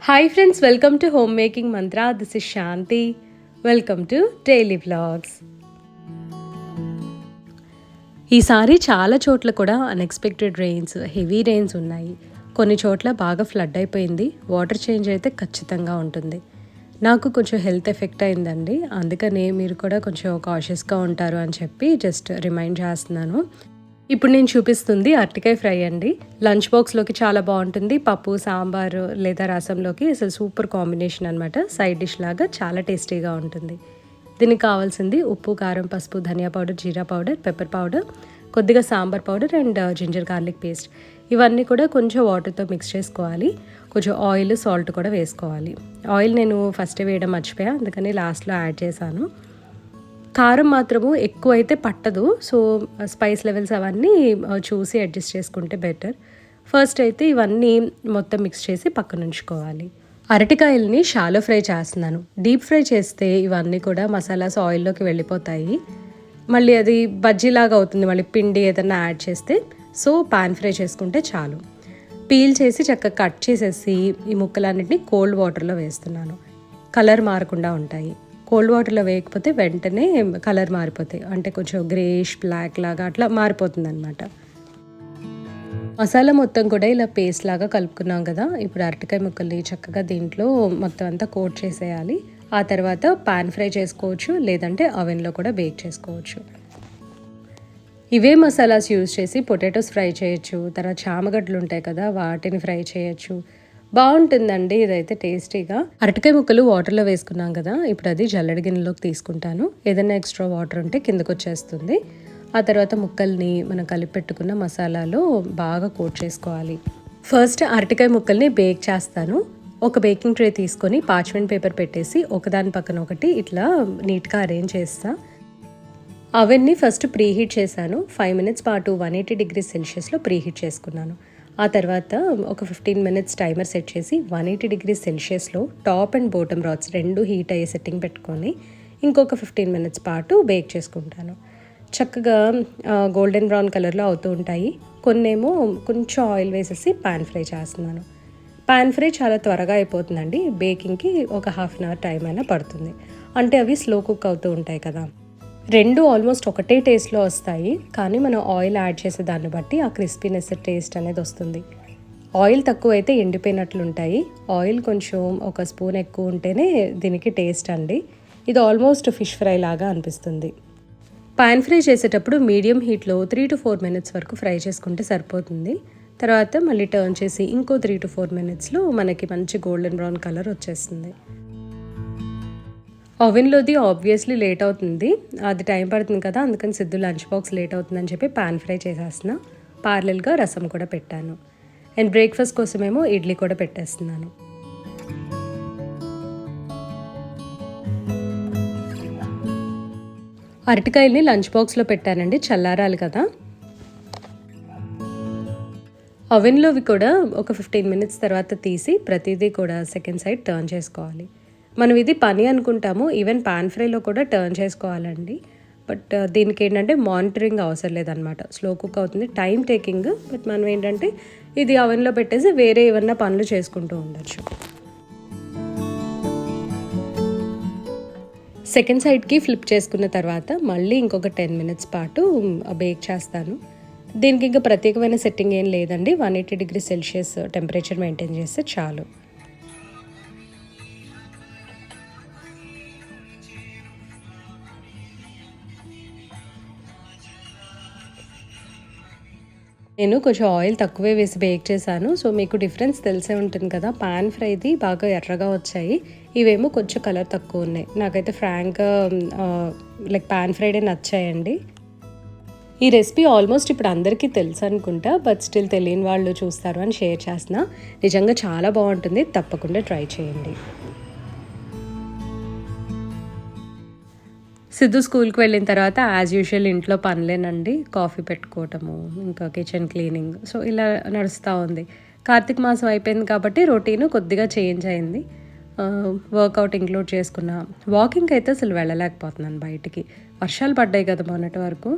Hi friends, welcome to Homemaking Mantra. This is Shanti. Welcome to Daily Vlogs. ఈసారి చాలా చోట్ల కూడా unexpected rains, heavy rains ఉన్నాయి. కొన్ని చోట్ల బాగా ఫ్లడ్ అయిపోయింది. వాటర్ చేంజ్ అయితే ఖచ్చితంగా ఉంటుంది. నాకు కొంచెం హెల్త్ ఎఫెక్ట్ అయిందండి. అందుకని మీరు కూడా కొంచెం కాషియస్గా ఉంటారు అని చెప్పి జస్ట్ రిమైండ్ చేస్తున్నాను. ఇప్పుడు నేను చూపిస్తుంది అరటికాయ ఫ్రై అండి. లంచ్ బాక్స్లోకి చాలా బాగుంటుంది. పప్పు, సాంబారు లేదా రసంలోకి అసలు సూపర్ కాంబినేషన్ అనమాట. సైడ్ డిష్ లాగా చాలా టేస్టీగా ఉంటుంది. దీనికి కావాల్సింది ఉప్పు, కారం, పసుపు, ధనియా పౌడర్, జీరా పౌడర్, పెప్పర్ పౌడర్, కొద్దిగా sambar powder and ginger garlic paste. ఇవన్నీ కూడా కొంచెం వాటర్తో మిక్స్ చేసుకోవాలి. కొంచెం ఆయిల్, సాల్ట్ కూడా వేసుకోవాలి. ఆయిల్ నేను ఫస్టే వేయడం మర్చిపోయా, అందుకని లాస్ట్లో యాడ్ చేశాను. కారం మాత్రము ఎక్కువ అయితే పట్టదు. సో స్పైస్ లెవెల్స్ అవన్నీ చూసి అడ్జస్ట్ చేసుకుంటే బెటర్. ఫస్ట్ అయితే ఇవన్నీ మొత్తం మిక్స్ చేసి పక్కన ఉంచుకోవాలి. అరటికాయల్ని షాలో ఫ్రై చేస్తున్నాను. డీప్ ఫ్రై చేస్తే ఇవన్నీ కూడా మసాలాస్ ఆయిల్లోకి వెళ్ళిపోతాయి. మళ్ళీ అది బజ్జీలాగా అవుతుంది మళ్ళీ పిండి ఏదైనా యాడ్ చేస్తే. సో పాన్ ఫ్రై చేసుకుంటే చాలు. పీల్ చేసి చక్కగా కట్ చేసేసి ఈ ముక్కలన్నింటినీ కోల్డ్ వాటర్లో వేస్తున్నాను. కలర్ మారకుండా ఉంటాయి. కోల్డ్ వాటర్లో వేయకపోతే వెంటనే కలర్ మారిపోతాయి. అంటే కొంచెం గ్రేష్ బ్లాక్ లాగా అట్లా మారిపోతుంది అనమాట. మసాలా మొత్తం కూడా ఇలా పేస్ట్ లాగా కలుపుకున్నాం కదా. ఇప్పుడు అరటికాయ ముక్కల్ని చక్కగా దీంట్లో మొత్తం అంతా కోట్ చేసేయాలి. ఆ తర్వాత పాన్ ఫ్రై చేసుకోవచ్చు, లేదంటే అవెన్లో కూడా బేక్ చేసుకోవచ్చు. ఇవే మసాలాస్ యూజ్ చేసి పొటాటోస్ ఫ్రై చేయొచ్చు. తర్వాత చామగడ్డలు ఉంటాయి కదా, వాటిని ఫ్రై చేయొచ్చు. బాగుంటుందండి ఇదైతే టేస్టీగా. అరటికాయ ముక్కలు వాటర్లో వేసుకున్నాం కదా, ఇప్పుడు అది జల్లెడ గిన్నెలోకి తీసుకుంటాను. ఏదైనా ఎక్స్ట్రా వాటర్ ఉంటే కిందకు వచ్చేస్తుంది. ఆ తర్వాత ముక్కల్ని మనం కలిపి పెట్టుకున్న మసాలాలో బాగా కోట్ చేసుకోవాలి. ఫస్ట్ అరటికాయ ముక్కల్ని బేక్ చేస్తాను. ఒక బేకింగ్ ట్రే తీసుకొని పార్చ్మెంట్ పేపర్ పెట్టేసి ఒకదాని పక్కన ఒకటి ఇట్లా నీట్గా అరేంజ్ చేస్తా. అవన్నీ ఫస్ట్ ప్రీహీట్ చేశాను. 5 minutes పాటు 180 degrees Celsiusలో ప్రీహీట్ చేసుకున్నాను. ఆ తర్వాత ఒక 15 minutes టైమర్ సెట్ చేసి 180 degrees Celsiusలో టాప్ అండ్ బాటమ్ రాడ్స్ రెండు హీట్ అయ్యే సెట్టింగ్ పెట్టుకొని ఇంకొక 15 minutes పాటు బేక్ చేసుకుంటాను. చక్కగా గోల్డెన్ బ్రౌన్ కలర్లో అవుతూ ఉంటాయి. కొన్నేమో కొంచెం ఆయిల్ వేసేసి పాన్ ఫ్రై చేస్తున్నాను. పాన్ ఫ్రై చాలా త్వరగా అయిపోతుందండి. బేకింగ్కి ఒక 1/2 hour టైం అయినా పడుతుంది. అంటే అవి స్లో కుక్ అవుతూ ఉంటాయి కదా. రెండు ఆల్మోస్ట్ ఒకటే టేస్ట్లో వస్తాయి, కానీ మనం ఆయిల్ యాడ్ చేసే దాన్ని బట్టి ఆ క్రిస్పీనెస్ టేస్ట్ అనేది వస్తుంది. ఆయిల్ తక్కువ అయితే ఎండిపోయినట్లు ఉంటాయి. ఆయిల్ కొంచెం ఒక స్పూన్ ఎక్కువ ఉంటేనే దీనికి టేస్ట్ అండి. ఇది ఆల్మోస్ట్ ఫిష్ ఫ్రై లాగా అనిపిస్తుంది. పాన్ ఫ్రై చేసేటప్పుడు మీడియం హీట్లో 3 to 4 minutes వరకు ఫ్రై చేసుకుంటే సరిపోతుంది. తర్వాత మళ్ళీ టర్న్ చేసి ఇంకో 3 to 4 minutesలో మనకి మంచి గోల్డెన్ బ్రౌన్ కలర్ వచ్చేస్తుంది. ఓవెన్లోది ఆబ్వియస్లీ లేట్ అవుతుంది, అది టైం పడుతుంది కదా, అందుకని సిద్ధు లంచ్ బాక్స్ లేట్ అవుతుందని చెప్పి పాన్ ఫ్రై చేసేస్తున్నా. పార్లల్గా రసం కూడా పెట్టాను. అండ్ బ్రేక్ఫాస్ట్ కోసమేమో ఇడ్లీ కూడా పెట్టేస్తున్నాను. అరటికాయల్ని లంచ్ బాక్స్లో పెట్టానండి, చల్లారాలి కదా. ఓవెన్లోవి కూడా ఒక 15 minutes తర్వాత తీసి ప్రతిదీ కూడా సెకండ్ సైడ్ టర్న్ చేసుకోవాలి. మనం ఇది పని అనుకుంటాము, ఈవెన్ పాన్ ఫ్రైలో కూడా టర్న్ చేసుకోవాలండి. బట్ దీనికి ఏంటంటే మానిటరింగ్ అవసరం లేదనమాట. స్లో కుక్ అవుతుంది, టైం టేకింగ్. బట్ మనం ఏంటంటే ఇది అవెన్లో పెట్టేసి వేరే ఏమన్నా పనులు చేసుకుంటూ ఉండొచ్చు. సెకండ్ సైడ్కి ఫ్లిప్ చేసుకున్న తర్వాత మళ్ళీ ఇంకొక 10 minutes పాటు బేక్ చేస్తాను. దీనికి ఇంకా ప్రత్యేకమైన సెట్టింగ్ ఏం లేదండి. 180 degrees Celsius టెంపరేచర్ మెయింటైన్ చేస్తే చాలు. నేను కొంచెం ఆయిల్ తక్కువే వేసి బేక్ చేశాను. సో మీకు డిఫరెన్స్ తెలిసే ఉంటుంది కదా. పాన్ ఫ్రైది బాగా ఎర్రగా వచ్చాయి, ఇవేమో కొంచెం కలర్ తక్కువ ఉన్నాయి. నాకైతే ఫ్రాంక్గా లైక్ పాన్ ఫ్రైడే నచ్చాయండి. ఈ రెసిపీ ఆల్మోస్ట్ ఇప్పుడు అందరికీ తెలుసు అనుకుంటా, బట్ స్టిల్ తెలియని వాళ్ళు చూస్తారు అని షేర్ చేస్తున్నా. నిజంగా చాలా బాగుంటుంది, తప్పకుండా ట్రై చేయండి. సిద్ధు స్కూల్కి వెళ్ళిన తర్వాత యాజ్ యూజువల్ ఇంట్లో పనులేనండి. కాఫీ పెట్టుకోవటము, ఇంకా కిచెన్ క్లీనింగ్, సో ఇలా నడుస్తూ ఉంది. కార్తీక మాసం అయిపోయింది కాబట్టి రొటీన్ కొద్దిగా చేంజ్ అయింది. వర్కౌట్ ఇంక్లూడ్ చేసుకున్నా. వాకింగ్కి అయితే అసలు వెళ్ళలేకపోతున్నాను బయటికి. వర్షాలు పడ్డాయి కదా మొన్నటి వరకు.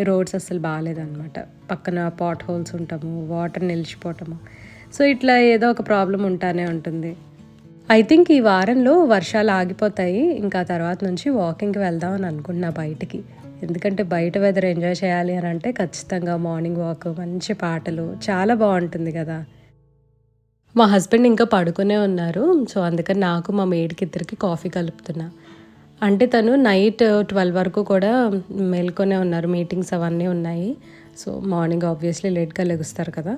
రోడ్స్ అసలు బాగాలేదన్నమాట. పక్కన పాట్ హోల్స్ ఉంటాము, వాటర్ నిలిచిపోవటము. సో ఇట్లా ఏదో ఒక ప్రాబ్లం ఉంటానే ఉంటుంది. ఐ థింక్ ఈ వారంలో వర్షాలు ఆగిపోతాయి. ఇంకా తర్వాత నుంచి వాకింగ్‌కి వెళ్దాం అని అనుకుంటున్నా బయటికి. ఎందుకంటే బయట వెదర్ ఎంజాయ్ చేయాలి అని అంటే ఖచ్చితంగా మార్నింగ్ వాక్, మంచి పాటలు చాలా బావుంటుంది గదా! మా హస్బెండ్ ఇంకా పడుకునే ఉన్నారు. సో, అందుకని నాకు మా మేడ్‌కి ఇద్దరికి కాఫీ కలుపుతున్నా. అంటే తను నైట్ 12 వరకు కూడా మేల్కొనే ఉన్నారు. మీటింగ్స్ అవన్నీ ఉన్నాయి. సో, మార్నింగ్ ఆబ్వియస్‌లీ లేట్‌గా లెగుస్తారు కదా!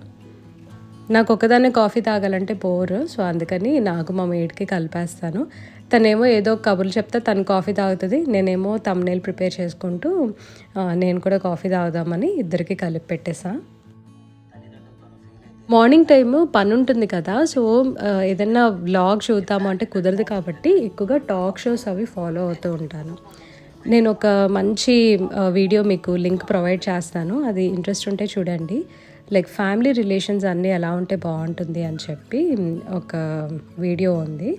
నాకొక్కదాన్నే కాఫీ తాగాలంటే బోర్. సో, అందుకని నాకు మా మేడ్‌కి కలిపేస్తాను. తనేమో ఏదో కబుర్లు చెప్తే తను కాఫీ తాగుతది. నేనేమో థంబ్‌నెయిల్ ప్రిపేర్ చేసుకుంటూ నేను కూడా కాఫీ తాగుదామని ఇద్దరికీ కలిపి పెట్టేసా. మార్నింగ్ టైము పనుంటుంది కదా! సో, ఏదన్నా వ్లాగ్ చూద్దాము అంటే కుదరదు కాబట్టి ఎక్కువగా టాక్ షోస్ అవి ఫాలో అవుతూ ఉంటాను. నేనొక మంచి వీడియో మీకు లింక్ ప్రొవైడ్ చేస్తాను. అది ఇంట్రెస్ట్ ఉంటే చూడండి. లైక్ ఫ్యామిలీ రిలేషన్స్ అన్నీ ఎలా ఉంటే బావుంటుంది అని చెప్పి ఒక వీడియో ఉంది.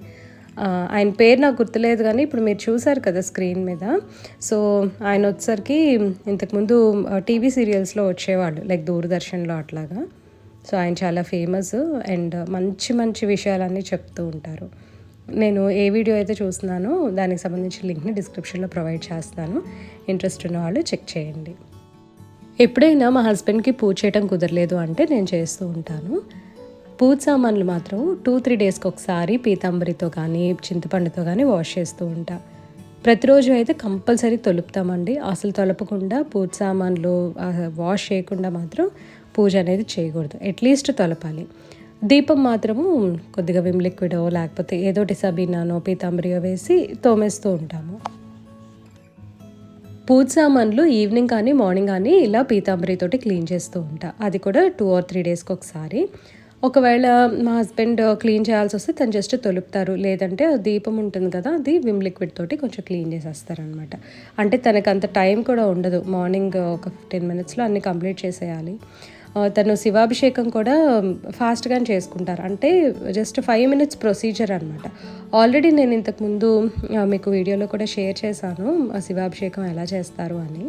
ఆయన పేరు నాకు గుర్తులేదు గానీ ఇప్పుడు మీరు చూసారు కదా స్క్రీన్ మీద. సో, ఆయన వచ్చేసరికి ఇంతకుముందు టీవీ సీరియల్స్‌లో వచ్చేవాళ్ళు. లైక్ దూరదర్శన్‌లో అట్లాగా. సో, ఆయన చాలా ఫేమస్ అండ్ మంచి మంచి విషయాలన్నీ చెప్తూ ఉంటారు. నేను ఏ వీడియో అయితే చూస్తున్నానో దానికి సంబంధించిన లింక్‌ని డిస్క్రిప్షన్‌లో ప్రొవైడ్ చేస్తాను. ఇంట్రెస్ట్ ఉన్న వాళ్ళు చెక్ చేయండి. ఎప్పుడైనా మా హస్బెండ్‌కి పూజ చేయటం కుదరలేదు అంటే నేను చేస్తూ ఉంటాను. పూజ సామాన్లు మాత్రం 2-3 డేస్‌కి ఒకసారి పీతాంబరితో కానీ, చింతపండుతో కానీ వాష్ చేస్తూ ఉంటా. ప్రతిరోజు అయితే కంపల్సరీ తొలుపుతామండి. అసలు తొలపకుండా పూజ సామాన్లు వాష్ చేయకుండా మాత్రం పూజ అనేది చేయకూడదు. అట్లీస్ట్ తొలపాలి. దీపం మాత్రము కొద్దిగా విమ్ లిక్విడో లేకపోతే ఏదోటి సబీనానో, పీతాంబరియో వేసి తోమేస్తూ ఉంటాము. పూజ సామాన్లు ఈవినింగ్ కానీ, మార్నింగ్ కానీ ఇలా పీతాంబరితోటి క్లీన్ చేస్తూ ఉంటా. అది కూడా 2 ఆర్ 3 డేస్‌కి ఒకసారి. ఒకవేళ మా హస్బెండ్ క్లీన్ చేయాల్సొస్తే తను జస్ట్ తొలుపుతారు. లేదంటే దీపం ఉంటుంది కదా! అది విమ్ లిక్విడ్ తోటి కొంచెం క్లీన్ చేసేస్తారనమాట. అంటే తనకంత టైం కూడా ఉండదు. మార్నింగ్ ఒక 15 మినిట్స్‌లో అన్నీ కంప్లీట్ చేసేయాలి. తను శివాభిషేకం కూడా ఫాస్ట్‌గానే చేసుకుంటారు. అంటే జస్ట్ 5 మినిట్స్ ప్రొసీజర్ అనమాట. ఆల్రెడీ నేను ఇంతకుముందు మీకు వీడియోలో కూడా షేర్ చేశాను. శివాభిషేకం ఎలా చేస్తారు అని.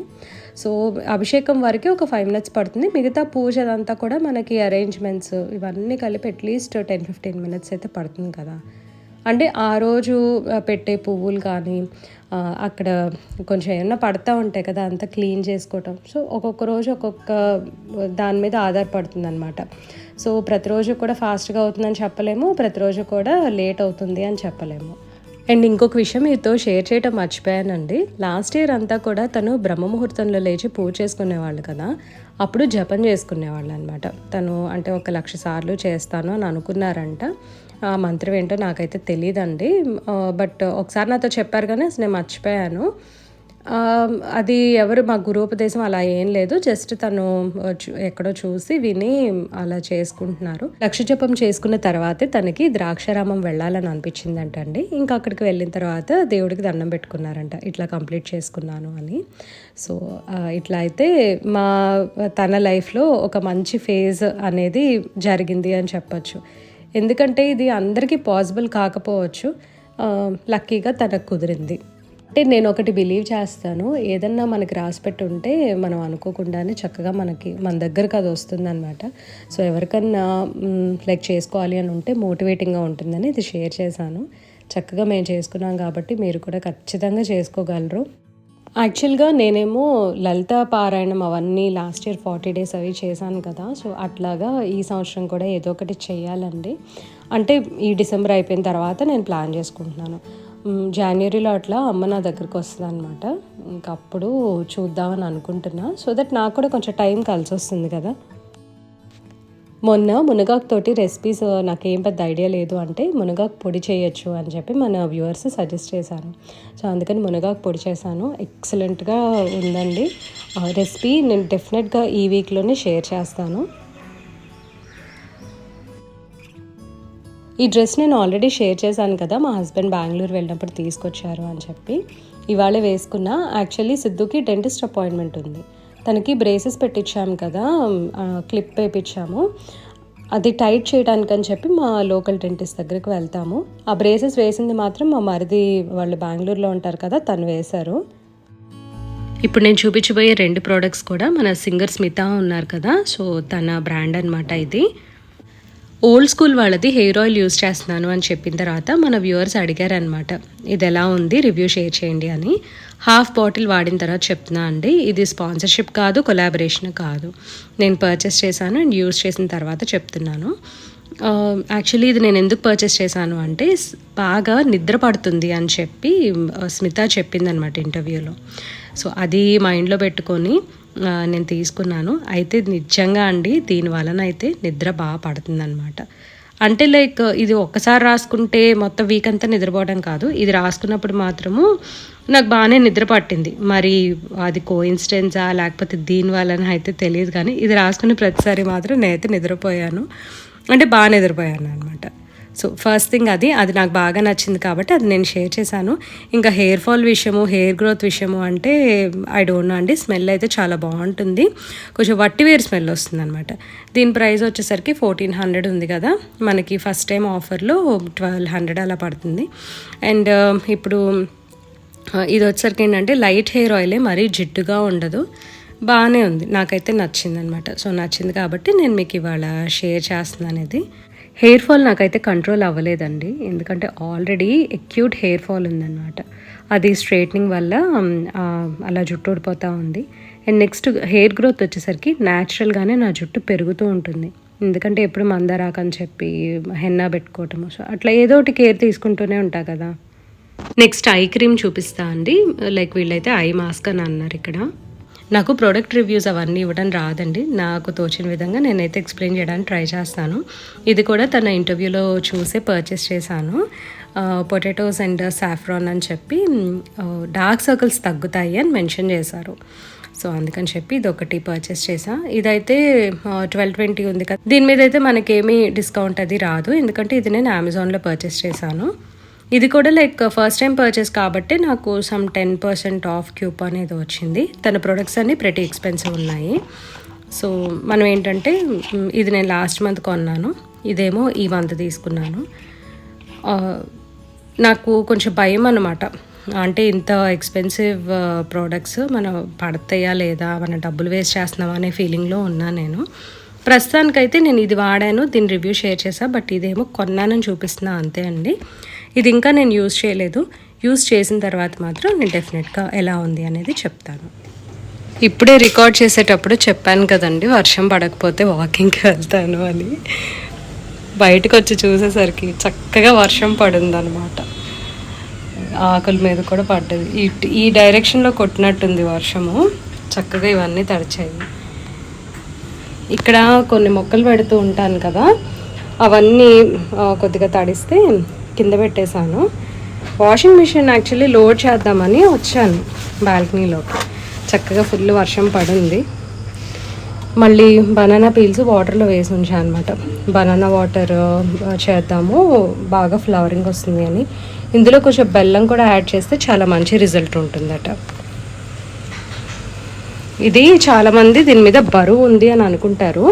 సో, అభిషేకం వరకే ఒక 5 మినిట్స్ పడుతుంది. మిగతా పూజ అదంతా కూడా మనకి అరేంజ్‌మెంట్స్ ఇవన్నీ కలిపి అట్‌లీస్ట్ 10-15 మినిట్స్ అయితే పడుతుంది కదా! అంటే ఆ రోజు పెట్టే పువ్వులు కానీ అక్కడ కొంచెం ఏమన్నా పడతా ఉంటాయి కదా! అంతా క్లీన్ చేసుకోవటం. సో, ఒక్కొక్క రోజు ఒక్కొక్క దాని మీద ఆధారపడుతుందనమాట. సో, ప్రతిరోజు కూడా ఫాస్ట్‌గా అవుతుందని చెప్పలేము. ప్రతిరోజు కూడా లేట్ అవుతుంది అని చెప్పలేము. అండ్ ఇంకొక విషయం మీతో షేర్ చేయటం మర్చిపోయానండి. లాస్ట్ ఇయర్ అంతా కూడా తను బ్రహ్మముహూర్తంలో లేచి పూజ చేసుకునేవాళ్ళు కదా! అప్పుడు జపం చేసుకునేవాళ్ళనమాట. తను అంటే 1,00,000 సార్లు చేస్తాను అని అనుకున్నారంట. ఆ మంత్రం ఏంటో నాకైతే తెలీదండి. బట్ ఒకసారి నాతో చెప్పారు కానీ అసలు నేను మర్చిపోయాను. అది ఎవరు మా గురూపదేశం అలా ఏం లేదు. జస్ట్ తను ఎక్కడో చూసి విని అలా చేసుకుంటున్నారు. లక్ష జపం చేసుకున్న తర్వాతే తనకి ద్రాక్షారామం వెళ్ళాలని అనిపించిందంటండి. ఇంకా అక్కడికి వెళ్ళిన తర్వాత దేవుడికి దండం పెట్టుకున్నారంట. ఇట్లా కంప్లీట్ చేసుకున్నాను అని. సో, ఇట్లా అయితే తన లైఫ్‌లో ఒక మంచి ఫేజ్ అనేది జరిగింది అని చెప్పొచ్చు. ఎందుకంటే ఇది అందరికీ పాసిబుల్ కాకపోవచ్చు. లక్కీగా తనకు కుదిరింది. అంటే నేను ఒకటి బిలీవ్ చేస్తాను. ఏదన్నా మనకి రాసిపెట్టి ఉంటే మనం అనుకోకుండానే చక్కగా మన దగ్గరకు అది వస్తుందనమాట. సో, ఎవరికన్నా లైక్ చేసుకోవాలి అని ఉంటే మోటివేటింగ్‌గా ఉంటుందని ఇది షేర్ చేశాను. చక్కగా మేము చేసుకున్నాం కాబట్టి మీరు కూడా ఖచ్చితంగా చేసుకోగలరు. యాక్చువల్‌గా నేనేమో లలిత పారాయణం అవన్నీ లాస్ట్ ఇయర్ 40 డేస్ అవి చేశాను కదా! సో, అట్లాగా ఈ సంవత్సరం కూడా ఏదో ఒకటి చేయాలండి. అంటే ఈ డిసెంబర్ అయిపోయిన తర్వాత నేను ప్లాన్ చేసుకుంటున్నాను. జాన్యురీలో అట్లా అమ్మ నా దగ్గరికి వస్తదనమాట. ఇంక అప్పుడు చూద్దామని అనుకుంటున్నా. సో దట్ నాకు కూడా కొంచెం టైం కలిసొస్తుంది కదా! మొన్న మునగాకుతోటి రెసిపీస్ నాకేం పెద్ద ఐడియా లేదు అంటే మునగాకు పొడి చేయొచ్చు అని చెప్పి మన వ్యూవర్స్ సజెస్ట్ చేశారు. సో, అందుకని మునగాకు పొడి చేశాను. ఎక్సలెంట్‌గా ఉందండి. రెసిపీ నేను డెఫినెట్‌గా ఈ వీక్‌లోనే షేర్ చేస్తాను. ఈ డ్రెస్ నేను ఆల్రెడీ షేర్ చేశాను కదా! మా హస్బెండ్ బెంగుళూరు వెళ్ళినప్పుడు తీసుకొచ్చారు అని చెప్పి. ఇవాళే వేసుకున్నా. యాక్చువల్లీ సిద్ధుకి డెంటిస్ట్ అపాయింట్మెంట్ ఉంది. తనకి బ్రేసెస్ పెట్టించాము కదా! క్లిప్ వేయించాము. అది టైట్ చేయడానికని చెప్పి మా లోకల్ డెంటిస్ట్ దగ్గరికి వెళ్తాము. ఆ బ్రేసెస్ వేసింది మాత్రం మా మరిది వాళ్ళు బెంగుళూరులో ఉంటారు కదా! తను వేశారు. ఇప్పుడు నేను చూపించబోయే 2 ప్రోడక్ట్స్ కూడా మన సింగర్ స్మిత ఉన్నారు కదా! సో, తన బ్రాండ్ అనమాట ఇది. ఓల్డ్ స్కూల్ వాళ్ళది హెయిర్ ఆయిల్ యూస్ చేస్తున్నాను అని చెప్పిన తర్వాత మన వ్యూవర్స్ అడిగారనమాట, ఇది ఎలా ఉంది రివ్యూ షేర్ చేయండి అని. హాఫ్ బాటిల్ వాడిన తర్వాత చెప్తున్నా అండి, ఇది స్పాన్సర్షిప్ కాదు, కొలాబరేషన్ కాదు. నేను పర్చేస్ చేశాను అండ్ యూస్ చేసిన తర్వాత చెప్తున్నాను. యాక్చువల్లీ ఇది నేను ఎందుకు పర్చేస్ చేశాను అంటే బాగా నిద్ర పడుతుంది అని చెప్పి స్మిత చెప్పిందనమాట ఇంటర్వ్యూలో. సో అది మైండ్లో పెట్టుకొని నేను తీసుకున్నాను. అయితే నిజంగా అండి దీని వలన అయితే నిద్ర బాగా పడుతుంది అనమాట. అంటే లైక్ ఇది ఒక్కసారి రాసుకుంటే మొత్తం వీక్ అంతా నిద్రపోవడం కాదు, ఇది రాసుకున్నప్పుడు మాత్రము నాకు బాగానే నిద్ర పట్టింది. మరి అది కోఇన్సిడెన్సా లేకపోతే దీని వలన అయితే తెలియదు, కానీ ఇది రాసుకునే ప్రతిసారి మాత్రం నేనైతే నిద్రపోయాను, అంటే బాగా నిద్రపోయాను అనమాట. సో ఫస్ట్ థింగ్ అది నాకు బాగా నచ్చింది కాబట్టి అది నేను షేర్ చేశాను. ఇంకా హెయిర్ ఫాల్ విషయము, హెయిర్ గ్రోత్ విషయము అంటే ఐ డోంట్ నో అండి, స్మెల్ అయితే చాలా బాగుంటుంది, కొంచెం వట్టివేరు స్మెల్ వస్తుంది అనమాట. దీని ప్రైస్ వచ్చేసరికి 1400 ఉంది కదా, మనకి ఫస్ట్ టైం ఆఫర్లో 1200 అలా పడుతుంది. అండ్ ఇప్పుడు ఇది వచ్చేసరికి ఏంటంటే లైట్ హెయిర్ ఆయిలే, మరీ జిడ్డుగా ఉండదు, బాగానే ఉంది, నాకైతే నచ్చింది అనమాట. సో నచ్చింది కాబట్టి నేను మీకు ఇవాళ షేర్ చేస్తున్నాను. ఇది హెయిర్ ఫాల్ నాకైతే కంట్రోల్ అవ్వలేదండి, ఎందుకంటే ఆల్రెడీ అక్యూట్ హెయిర్ ఫాల్ ఉందన్నమాట. అది స్ట్రైట్నింగ్ వల్ల అలా జుట్టు ఊడిపోతూ ఉంది. అండ్ నెక్స్ట్ హెయిర్ గ్రోత్ వచ్చేసరికి న్యాచురల్గానే నా జుట్టు పెరుగుతూ ఉంటుంది, ఎందుకంటే ఎప్పుడు మందారాకని చెప్పి హెన్నా పెట్టుకోవటము, సో అట్లా ఏదో ఒకటి కేర్ తీసుకుంటూనే ఉంటా కదా. నెక్స్ట్ ఐ క్రీమ్ చూపిస్తా అండి, లైక్ వీళ్ళైతే ఐ మాస్క్ అని అన్నారు. ఇక్కడ నాకు ప్రోడక్ట్ రివ్యూస్ అవన్నీ ఇవ్వడం రాదండి, నాకు తోచిన విధంగా నేనైతే ఎక్స్ప్లెయిన్ చేయడానికి ట్రై చేస్తాను. ఇది కూడా తన ఇంటర్వ్యూలో చూసే పర్చేస్ చేశాను. పొటాటోస్ అండ్ సాఫ్రాన్ అని చెప్పి డార్క్ సర్కిల్స్ తగ్గుతాయి అని మెన్షన్ చేశారు. సో అందుకని చెప్పి ఇది ఒకటి పర్చేస్ చేసా. ఇదైతే 1220 ఉంది కదా, దీని మీద అయితే మనకేమీ డిస్కౌంట్ అది రాదు, ఎందుకంటే ఇది నేను అమెజాన్లో పర్చేస్ చేశాను. ఇది కూడా లైక్ ఫస్ట్ టైం పర్చేస్ కాబట్టి నాకు సమ్ 10% ఆఫ్ క్యూపాన్ అనేది వచ్చింది. తన ప్రొడక్ట్స్ అన్నీ ప్రతి ఎక్స్పెన్సివ్ ఉన్నాయి. సో మనం ఏంటంటే ఇది నేను లాస్ట్ మంత్ కొన్నాను, ఇదేమో ఈ మంత్ తీసుకున్నాను. నాకు కొంచెం భయం అన్నమాట, అంటే ఇంత ఎక్స్పెన్సివ్ ప్రోడక్ట్స్ మనం పడతాయా లేదా, మన డబ్బులు వేస్ట్ చేస్తున్నామా అనే ఫీలింగ్లో ఉన్నా నేను. ప్రస్తుతానికైతే నేను ఇది వాడాను, దీని రివ్యూ షేర్ చేశాను, బట్ ఇదేమో కొన్నానని చూపిస్తున్నా అంతే అండి. ఇది ఇంకా నేను యూజ్ చేయలేదు, యూజ్ చేసిన తర్వాత మాత్రం నేను డెఫినెట్గా ఎలా ఉంది అనేది చెప్తాను. ఇప్పుడే రికార్డ్ చేసేటప్పుడు చెప్పాను కదండి వర్షం పడకపోతే వాకింగ్కి వెళ్తాను అని, బయటకు వచ్చి చూసేసరికి చక్కగా వర్షం పడిందనమాట, ఆకుల మీద కూడా పడ్డది. ఈ డైరెక్షన్లో కొట్టినట్టుంది వర్షము, చక్కగా ఇవన్నీ తడిచాయి. ఇక్కడ కొన్ని మొక్కలు పెడుతూ ఉంటాను కదా, అవన్నీ కొద్దిగా తడిస్తే కింద పెట్టేశాను. వాషింగ్ మిషన్ యాక్చువల్లీ లోడ్ చేద్దామని వచ్చాను బాల్కనీలోకి, చక్కగా ఫుల్ వర్షం పడింది. మళ్ళీ బనానా పీల్స్ వాటర్లో వేసి ఉంచాను అనమాట, బనానా వాటర్ చేద్దాము బాగా ఫ్లవరింగ్ వస్తుంది అని. ఇందులో కొంచెం బెల్లం కూడా యాడ్ చేస్తే చాలా మంచి రిజల్ట్ ఉంటుందట. ఇది చాలామంది దీని మీద బరువు ఉంది అని అనుకుంటారు,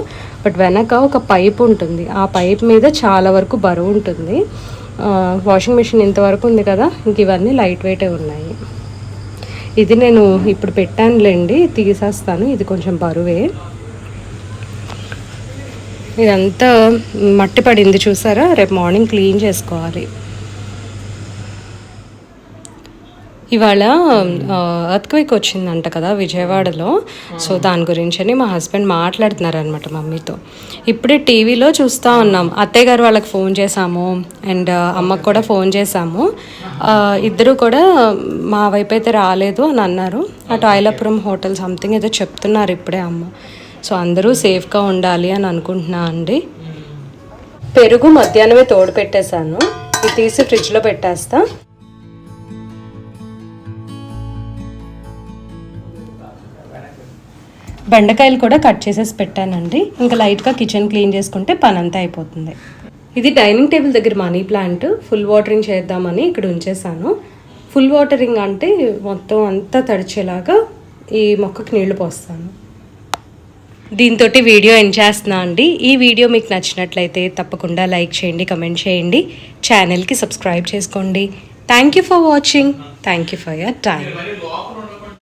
బట్ వెనక ఒక పైప్ ఉంటుంది, ఆ పైప్ మీద చాలా వరకు బరువు ఉంటుంది. వాషింగ్ మిషన్ ఇంతవరకు ఉంది కదా, ఇంక ఇవన్నీ లైట్ వెయిటే ఉన్నాయి. ఇది నేను ఇప్పుడు పెట్టానులేండి, తీసేస్తాను, ఇది కొంచెం బరువే. ఇదంతా మట్టి పడింది చూసారా, రేపు మార్నింగ్ క్లీన్ చేసుకోవాలి. ఇవాళ ఎర్త్క్వేక్ వచ్చిందంట కదా విజయవాడలో, సో దాని గురించి అని మా హస్బెండ్ మాట్లాడుతున్నారనమాట మమ్మీతో. ఇప్పుడే టీవీలో చూస్తూ ఉన్నాం, అత్తయ్య గారు వాళ్ళకి ఫోన్ చేశాము అండ్ అమ్మకు కూడా ఫోన్ చేశాము. ఇద్దరు కూడా మా వైపు అయితే రాలేదు అని అన్నారు. అటు ఐలాపురం హోటల్ సంథింగ్ ఏదో చెప్తున్నారు ఇప్పుడే అమ్మ. సో అందరూ సేఫ్గా ఉండాలి అని అనుకుంటున్నా అండి. పెరుగు మధ్యాహ్నమే తోడు పెట్టేశాను, ఇది తీసి ఫ్రిడ్జ్లో పెట్టేస్తా. బెండకాయలు కూడా కట్ చేసేసి పెట్టానండి, ఇంకా లైట్గా కిచెన్ క్లీన్ చేసుకుంటే పని అంతా అయిపోతుంది. ఇది డైనింగ్ టేబుల్ దగ్గర మనీ ప్లాంట్, ఫుల్ వాటరింగ్ చేద్దామని ఇక్కడ ఉంచేసాను. ఫుల్ వాటరింగ్ అంటే మొత్తం అంతా తడిచేలాగా ఈ మొక్కకి నీళ్లు పోస్తాను. దీంతో వీడియో ఎండ్ చేస్తున్నా అండి. ఈ వీడియో మీకు నచ్చినట్లయితే తప్పకుండా లైక్ చేయండి, కమెంట్ చేయండి, ఛానల్కి సబ్స్క్రైబ్ చేసుకోండి. Thank you for watching, thank you for your time.